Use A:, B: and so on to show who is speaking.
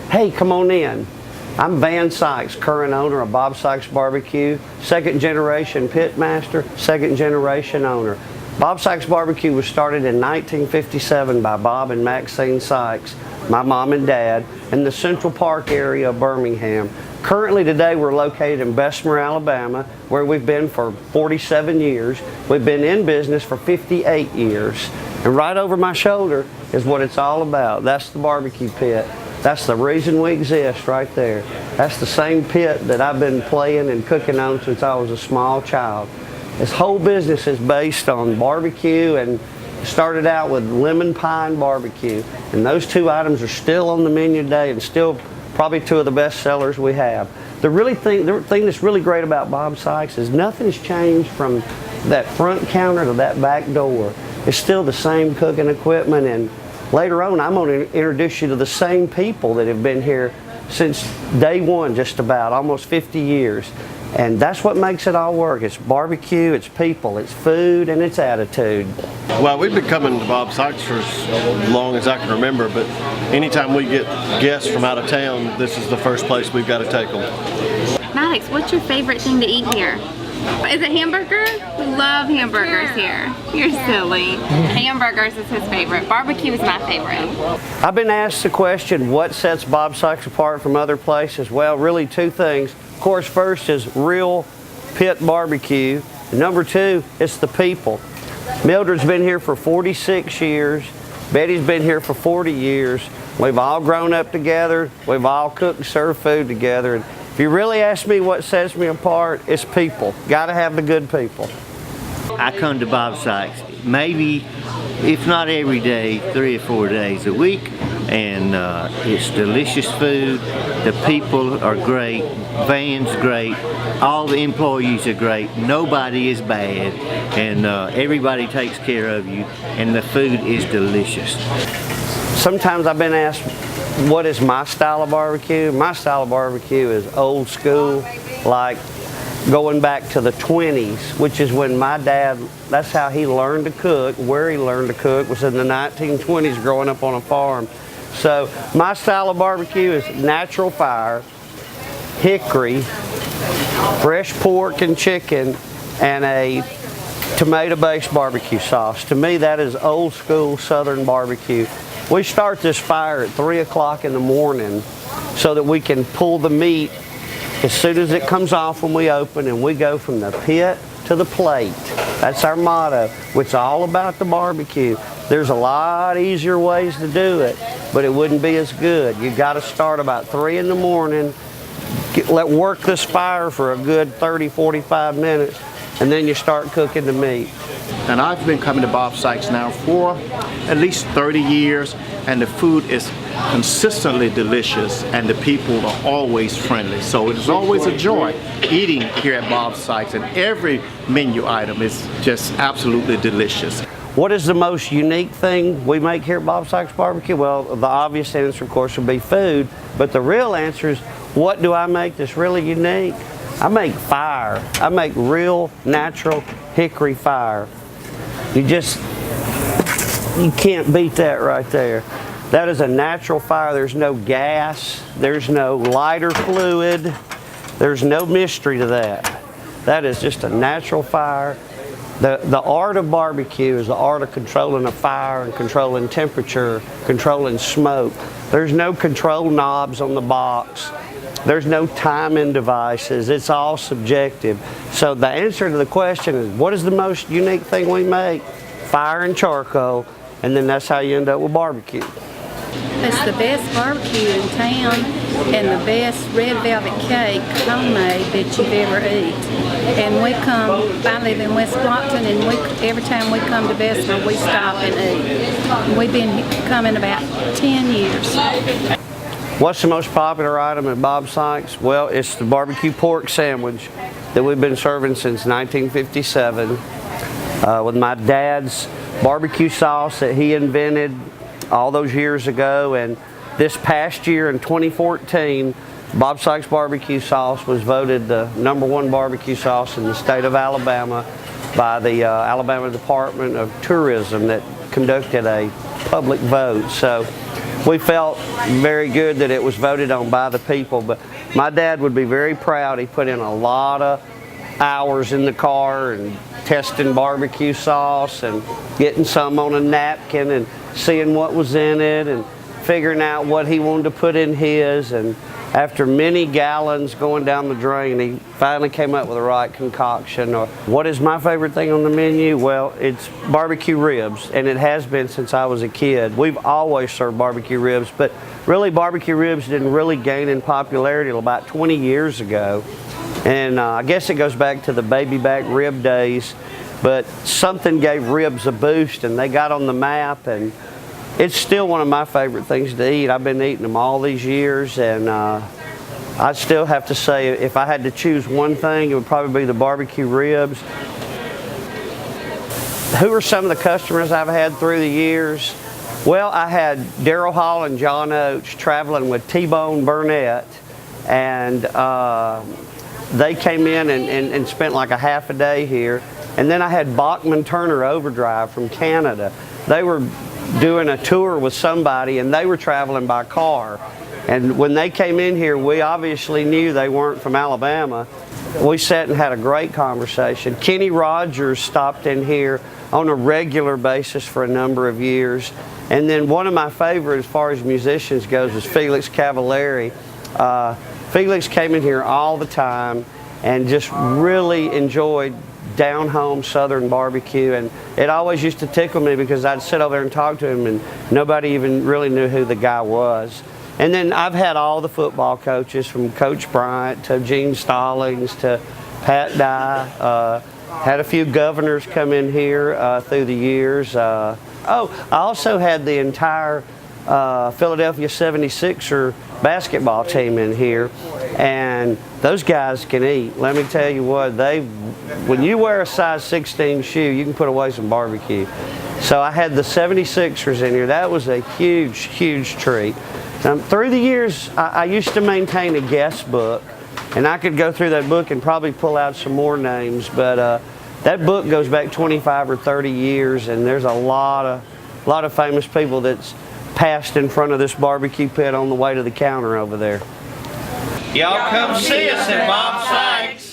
A: Hey, come on in. I'm Van Sykes, current owner of Bob Sykes Barbecue, second generation pit master, second generation owner. Bob Sykes Barbecue was started in 1957 by Bob and Maxine Sykes, my mom and dad, in the Central Park area of Birmingham. Currently today we're located in Bessemer, Alabama, where we've been for 47 years. We've been in business for 58 years. And right over my shoulder is what it's all about. That's the barbecue pit. That's the reason we exist right there. That's the same pit that I've been playing and cooking on since I was a small child. This whole business is based on barbecue, and started out with lemon pine barbecue. And those two items are still on the menu today and still probably two of the best sellers we have. The thing that's really great about Bob Sykes is nothing's changed from that front counter to that back door. It's still the same cooking equipment, and later on I'm going to introduce you to the same people that have been here since day one, just about, almost 50 years. And that's what makes it all work. It's barbecue, it's people, it's food, and it's attitude.
B: Well, we've been coming to Bob Sykes for as long as I can remember, but anytime we get guests from out of town, this is the first place we've got to take them.
C: Maddox, what's your favorite thing to eat here? Is it hamburger? We love hamburgers here. You're silly. Hamburgers is his favorite. Barbecue is my favorite.
A: I've been asked the question, what sets Bob Sykes apart from other places? Well, really two things. Of course, first is real pit barbecue. And number two, it's the people. Mildred's been here for 46 years. Betty's been here for 40 years. We've all grown up together. We've all cooked and served food together. And if you really ask me what sets me apart, it's people. Got to have the good people.
D: I come to Bob Sykes maybe, if not every day, 3 or 4 days a week, and it's delicious food. The people are great. Van's great. All the employees are great. Nobody is bad, and everybody takes care of you, and the food is delicious.
A: Sometimes I've been asked, what is my style of barbecue? My style of barbecue is old school, like going back to the 20s, which is when my dad, that's how he learned to cook. Where he learned to cook was in the 1920s, growing up on a farm. So my style of barbecue is natural fire, hickory, fresh pork and chicken, and a tomato-based barbecue sauce. To me, that is old school Southern barbecue. We start this fire at 3 o'clock in the morning so that we can pull the meat as soon as it comes off when we open, and we go from the pit to the plate. That's our motto. It's all about the barbecue. There's a lot easier ways to do it, but it wouldn't be as good. You've got to start about 3 in the morning, work this fire for a good 30, 45 minutes, and then you start cooking the meat.
E: And I've been coming to Bob Sykes now for at least 30 years, and the food is consistently delicious, and the people are always friendly. So it is always a joy eating here at Bob Sykes, and every menu item is just absolutely delicious.
A: What is the most unique thing we make here at Bob Sykes Barbecue? Well, the obvious answer, of course, would be food, but the real answer is, what do I make that's really unique? I make fire. I make real, natural hickory fire. You can't beat that right there. That is a natural fire. There's no gas. There's no lighter fluid. There's no mystery to that. That is just a natural fire. The art of barbecue is the art of controlling a fire and controlling temperature, controlling smoke. There's no control knobs on the box. There's no timing devices. It's all subjective. So the answer to the question is, what is the most unique thing we make? Fire and charcoal, and then that's how you end up with barbecue.
F: It's the best barbecue in town and the best red velvet cake homemade that you've ever eat. And we come, I live in West Blockton, and every time we come to Bessemer, we stop and eat. We've been coming about 10 years.
A: What's the most popular item at Bob Sykes? Well, it's the barbecue pork sandwich that we've been serving since 1957 with my dad's barbecue sauce that he invented all those years ago. And this past year in 2014, Bob Sykes barbecue sauce was voted the #1 barbecue sauce in the state of Alabama by the Alabama Department of Tourism that conducted a public vote. So we felt very good that it was voted on by the people. But my dad would be very proud. He put in a lot of hours in the car and testing barbecue sauce and getting some on a napkin and seeing what was in it and figuring out what he wanted to put in his. And after many gallons going down the drain, he finally came up with the right concoction. What is my favorite thing on the menu? Well, it's barbecue ribs, and it has been since I was a kid. We've always served barbecue ribs, but really barbecue ribs didn't really gain in popularity until about 20 years ago. And I guess it goes back to the baby back rib days, but something gave ribs a boost and they got on the map, and it's still one of my favorite things to eat. I've been eating them all these years, and I still have to say, if I had to choose one thing, it would probably be the barbecue ribs. Who are some of the customers I've had through the years? Well, I had Daryl Hall and John Oates traveling with T-Bone Burnett, and they came in and spent like a half a day here. And then I had Bachman Turner Overdrive from Canada. They were doing a tour with somebody, and they were traveling by car. And when they came in here, we obviously knew they weren't from Alabama. We sat and had a great conversation. Kenny Rogers stopped in here on a regular basis for a number of years. And then one of my favorites as far as musicians goes is Felix Cavallari. Felix came in here all the time and just really enjoyed down-home Southern barbecue, and it always used to tickle me because I'd sit over there and talk to him and nobody even really knew who the guy was. And then I've had all the football coaches, from Coach Bryant to Gene Stallings to Pat Dye. Had a few governors come in here through the years. I also had the entire Philadelphia 76er basketball team in here, and those guys can eat. Let me tell you what, when you wear a size 16 shoe, you can put away some barbecue. So I had the 76ers in here. That was a huge, huge treat. Through the years, I used to maintain a guest book, and I could go through that book and probably pull out some more names, but that book goes back 25 or 30 years, and there's a lot of famous people that's passed in front of this barbecue pit on the way to the counter over there. Y'all come see us at Bob Sykes.